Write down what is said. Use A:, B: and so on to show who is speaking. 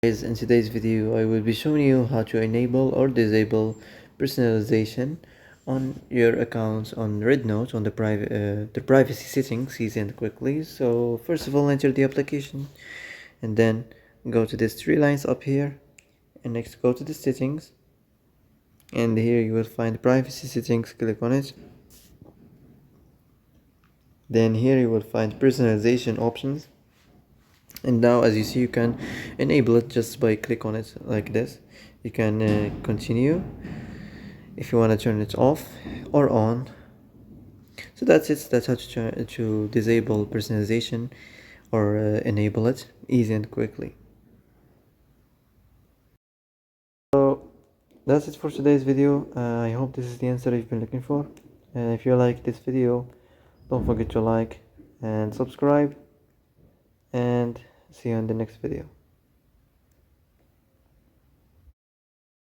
A: Guys, in today's video I will be showing you how to enable or disable personalization on your accounts on Rednote on the privacy settings easy and quickly. So first of all, enter the application and then go to these three lines up here, and next go to the settings, and here you will find privacy settings. Click on it. Then here you will find personalization options, and now as you see you can enable it just by click on it like this. You can continue if you want to turn it off or on. So that's it. That's how to disable personalization or enable it easy and quickly. So that's it for today's video. I hope this is the answer you've been looking for. And if you like this video, don't forget to like and subscribe, and see you in the next video.